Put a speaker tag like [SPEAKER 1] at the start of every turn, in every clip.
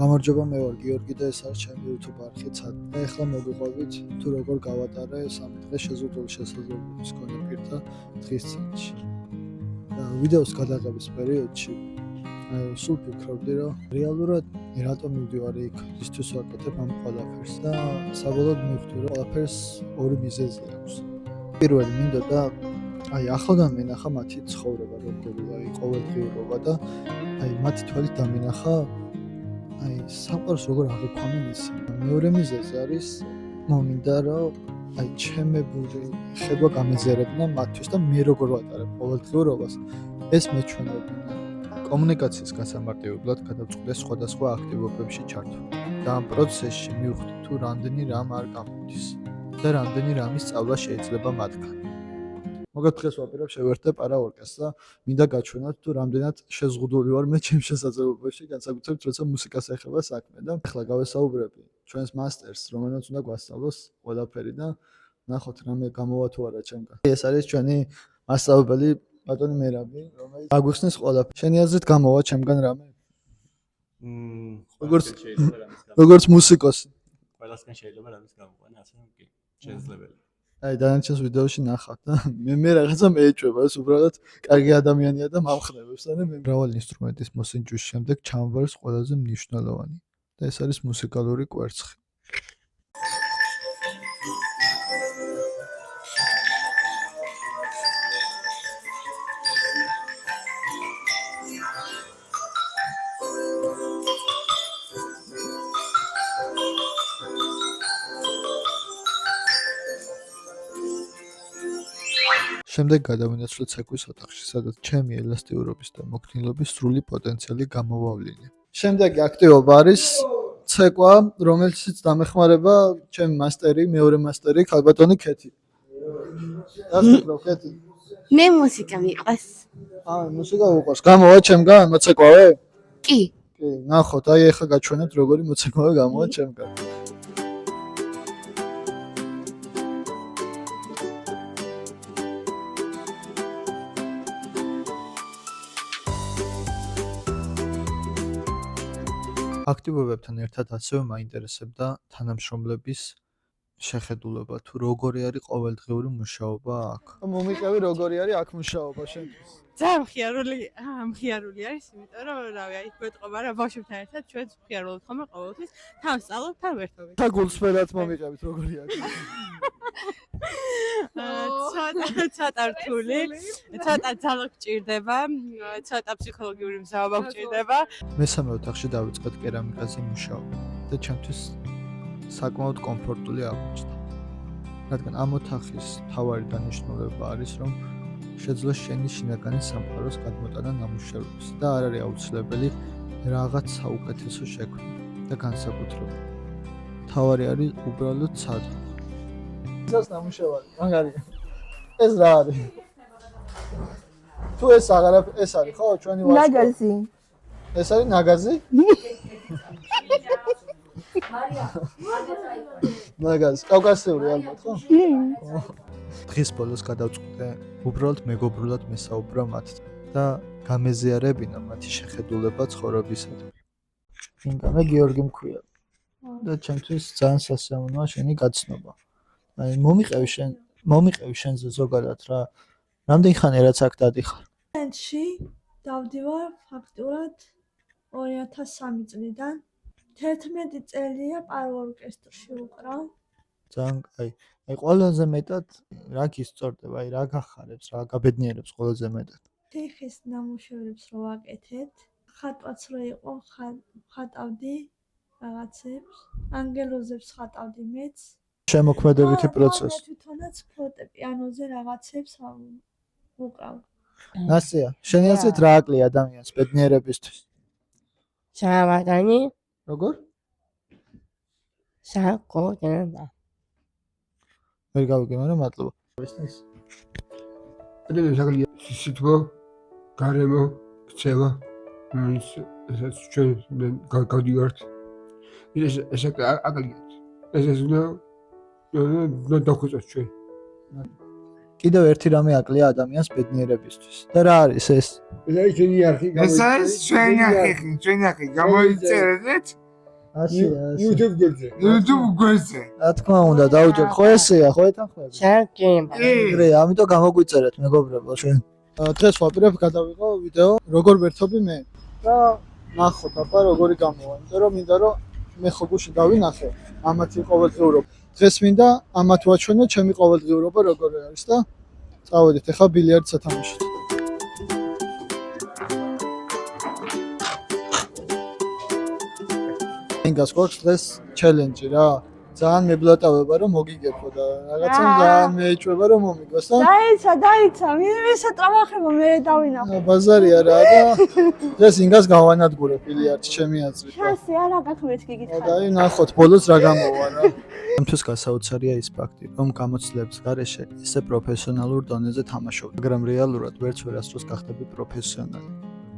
[SPEAKER 1] გამარჯობა, მე ვარ გიორგი და ეს არის ჩემი YouTube არხი ცად. და ახლა მოგიყვებით თუ როგორ გავატარე 3 დღეს შეზღუდული შესაძლებლობის მქონე პირთა დღის წინში. და ვიდეოს გადაღების პერიოდში სულ ფიქრობდი, რომ რეალურად რატომ მივდივარი იქ ისთვის ვაკეთებ ამ ყველაფერს და საბოლოოდ მივხვდი, რომ ყველაფერს ორი მიზეზი აქვს. პირველი მინდოდა ახლოდან მინახა მათი ცხოვრება, როგორია ყოველდღიურობა და მათი თვალით დამინახა საყვარს როგორ აღიქვამენ ისინი. მეორე მიზეზი არის მომინდა რომ ჩემებური ხედვა გამეზიარებინა მათთვის და მე როგორ ვატარებ ყოველდღიურობას ეს მეჩვენებინა. კომუნიკაციის გასამარტივებლად გადავწყვიტე სხვადასხვა აქტივობებში ჩართვა და ამ პროცესში მივხვდი თუ რამდენი რამ არ გამოდის და რამდენი რამის სწავლა შეიძლება მათგან. მოგეთ დღეს ვაპირებ შევერთდე პარაორკესტს და მინდა გაჩვენოთ თუ რამდენად შეზღუდული ვარ მე ჩემს შესაძლებლობებში, განსაკუთრებით როცა მუსიკას ეხება საქმე და ახლა გავესაუბრები ჩვენს მასტერს, რომელსაც უნდა გვასწავლოს ყველაფერი და ნახოთ რამე გამოვა თუ არა ჩემგან. ეს არის ჩვენი მასწავლებელი ბატონი მერაბი, რომელიც აგვიხსნის ყველაფერს. შენი აზრით გამოვა ჩემგან რამე? როგორც მუსიკოსი.
[SPEAKER 2] ყველასგან შეიძლება რამის გამოყვანა, ასე რომ კი, შესაძლებელი.
[SPEAKER 1] დანარჩენს ვიდეოში ნახავთ და მე რაღაცა მეეჭვება, ეს უბრალოდ კარგი ადამიანია და მომხნევებს და მე მრავალი ინსტრუმენტის მოსინჯვის შემდეგ ჩამვარს ყველაზე მნიშვნელოვანი და ეს არის მუსიკალური კვერცხი. შემდეგ გადავინაცვლე ცეკვის ოთახში, სადაც ჩემი ელასტიურობის და მოქნილობის სრული პოტენციალი გამოვავლინე. შემდეგი აქტივობა არის ცეკვა, რომელშიც დამეხმარება ჩემი მასტერი, მეორე მასტერი, ქალბატონი ქეთი. დასწრაფო ქეთი.
[SPEAKER 3] მე მუსიკა მიყვარს.
[SPEAKER 1] მუსიკა უყვარს. გამოვა ჩემგან მოცეკვავე?
[SPEAKER 3] კი.
[SPEAKER 1] კი, ნახოთ, ეხლა გაჩვენებთ როგორი მოცეკვავე გამოვა ჩემგან. აქტივობებთან ერთად ასევე მაინტერესებდა თანამშრომლების შეხედულება, თუ როგორი არის ყოველდღიური მუშაობა აქ. მომიყევი როგორი არის აქ მუშაობა შენთვის?
[SPEAKER 4] ძალიან მხიარული არის, იმიტომ რომ რავი, აი გვეტყობა რა ბავშვებთან ერთად ჩვენ მხიარულობთ ხოლმე ყოველთვის, თან სწავლობთ, თან ვერთობით.
[SPEAKER 1] და გულსფერად მომიყევით როგორი არის?
[SPEAKER 4] ცოტა რთული, ცოტა ძალა გჭირდება, ცოტა ფსიქოლოგიური მზაობა გჭირდება.
[SPEAKER 1] მესამე ოთახში დავიწყეთ კერამიკაზე მუშაობა და ჩემთვის საკმაოდ კომფორტული აღმოჩნდა. რადგან ამ ოთახის მთავარი დანიშნულება არის, რომ შეძლო შენი შინაგანი სამყაროს გადმოტანა ნამუშევრებს და არ არის აუცილებელი რაღაც საუკეთესო შექმნა და განსაკუთრება. მთავარი არის უბრალოდ ცადვა. ეს ნამუშევარი, მაგარია. ეს რა არის? თუ ეს ეს არის ხო ჩვენი ვარსკვლავი?
[SPEAKER 3] ნაგაზი.
[SPEAKER 1] ეს არის ნაგაზი? ნაგაზი, კავკასიური ალბათ ხო? დღის ბოლოს გადავწყვიტე უბრალოდ მეგობრულად მესაუბრა მათთან და გამეზიარებინა მათი შეხედულება ცხოვრებისადმი. მე გიორგი მქვია და ჩემთვის ძალიან სასიამოვნოა შენი გაცნობა. მომიყევი შენზე ზოგადად რა. რამდენი ხანია რაც აქ დადიხარ?
[SPEAKER 5] ში დავდივარ ფაქტურად 2003 წლიდან. 11 წელია პარორკესტრში ვუკრავ.
[SPEAKER 1] ძალიან კაი. ყველაზე მეტად რა გისწორდება, რა გახარებს, რა გაბედნიერებს ყველაზე მეტად?
[SPEAKER 5] თიხის ნამუშევრებს რო ვაკეთეთ, ხატვაც რო იყო, ხატავდი რაღაცებს, ანგელოზებს ხატავდი მეც.
[SPEAKER 1] შემოქმედებითი პროცესი.
[SPEAKER 5] თვითონაც ფორტეპიანოზე რაღაცებს ვუკრავ.
[SPEAKER 1] ნასია, შენი აზრით რა აკლია ადამიანს ბედნიერებისთვის?
[SPEAKER 3] შავადანი,
[SPEAKER 1] როგორ?
[SPEAKER 3] საკოდენა.
[SPEAKER 1] ვერ გავიგე, მაგრამ მადლობა.
[SPEAKER 6] ადამიანს აკლია სიტყვა, გარემო, ქცევა, ესაც ჩვენ გავდივართ. ეს აკლია. ეს უნდა დაგვიწოს ჩვენ.
[SPEAKER 1] კიდევ ერთი რამე აკლია ადამიანს ბედნიერებისთვის. და რა არის ეს?
[SPEAKER 6] ეს არის ჩვენი არხი.
[SPEAKER 7] ეს არის ჩვენი არხი, გამოიწერეთ
[SPEAKER 1] ასე.
[SPEAKER 6] YouTube გვერდზე. YouTube გვერდზე.
[SPEAKER 1] რა თქმა უნდა, დაუჯერ. ხო ესეა, ხო ეთანხმები.
[SPEAKER 3] შარკება.
[SPEAKER 1] ეგრე, ამიტომ გამოგვიწერეთ მეგობრებო შენ. დღეს ვაპირებ გადავიღო ვიდეო, როგორ ვერთობი მე და ნახოთ აბა როგორი გამოვა. იმიტომ რომ მინდა რომ მე ხო გუში დავინახე ამათი ყოველდღიურობა. დღეს მინდა ამათ ვაჩვენო ჩემი ყოველდღიურობა როგორ არის და წავედით ახლა ბილიარდს ათამაშოთ. ინგას გვაქვს დღეს ჩელენჯი რა. ძალიან მებლატავება რომ მოგიგებო და რაღაცა ძალიან მეეჭვება რომ მომიგოს და
[SPEAKER 5] დაიცა, მისე ტრამახება მე დავინახე.
[SPEAKER 1] ბაზარია რა და დღეს ინგას გავანადგურებ ბილიარდს ჩემი აზრით.
[SPEAKER 5] შანსი არა გაქვს მეც
[SPEAKER 1] და
[SPEAKER 5] გიგითხარ.
[SPEAKER 1] აი ნახოთ ბოლოს რა გამოვა რა. ამთვის გასაოცარია ის ფაქტი, რომ გამოცდილების გარეშე ისე პროფესიონალურ დონეზე თამაშობ, მაგრამ რეალურად ვერც ვერასდროს გახდები პროფესიონალი.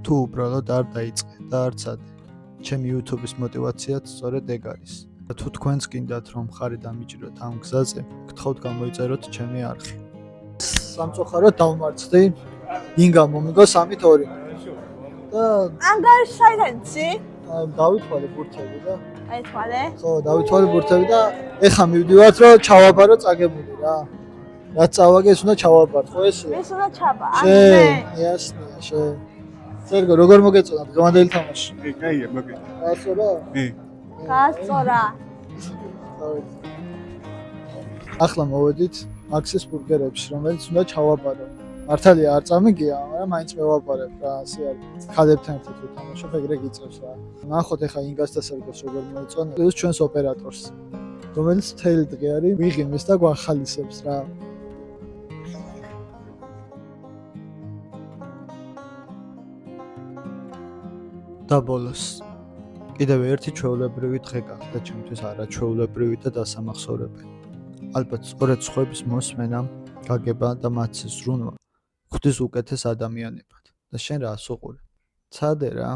[SPEAKER 1] თუ უბრალოდ არ დაიწყე და არც ადრე. ჩემი YouTube-ის მოტივაციაც სწორედ ეგ არის. და თუ თქვენც გინდათ რომ ხარი დამიჭიროთ ამ გზაზე, გთხოვთ გამოიწეროთ ჩემი არხი. სამწუხაროდ დავმარცხდი. ინგა მომიგო 3-2. და
[SPEAKER 5] ანგარიშ საიტენცი?
[SPEAKER 1] დავითვალე ბურთები და
[SPEAKER 5] აითვალე.
[SPEAKER 1] ხო, დავითვალე ბურთები და ეხა მივდივართ რომ ჩავაბარო წაგებული რა. რაც წავაგე ის უნდა ჩავაბარო, ხო ესე?
[SPEAKER 5] ეს უნდა ჩაბა.
[SPEAKER 1] იასნია, შენ. სერგო, როგორ მოგეწონა დღევანდელი თამაში?
[SPEAKER 6] კაია, მოგე.
[SPEAKER 1] გასწორა?
[SPEAKER 5] გასწორა.
[SPEAKER 1] ახლა მოვედით მაქსის ბურგერებში, რომელიც უნდა ჩავაბარო. მართალია არ წამიგია, მაგრამ მაინც მევაბარებ რა, ასე არის. ხადებთან ერთად ვთამაშობ, ეგრე გიწევს რა. ნახოთ ეხა ინგას და სერგოს როგორ მოეწონა. ეს ჩვენს ოპერატორს, რომელიც მთელი დღე არის ვიღიმეს და გვახალისებს რა. და ბოლოს კიდევ ერთი ჩვეულებრივი დღე გახდა ჩემთვის არაჩვეულებრივი და დასამახსოვრებელი. ალბათ სწორედ სხვების მოსმენამ, გაგება და მათი ზრუნვა გვხდის უკეთეს ადამიანებად და შენ რას უყურებ? ცადე რა.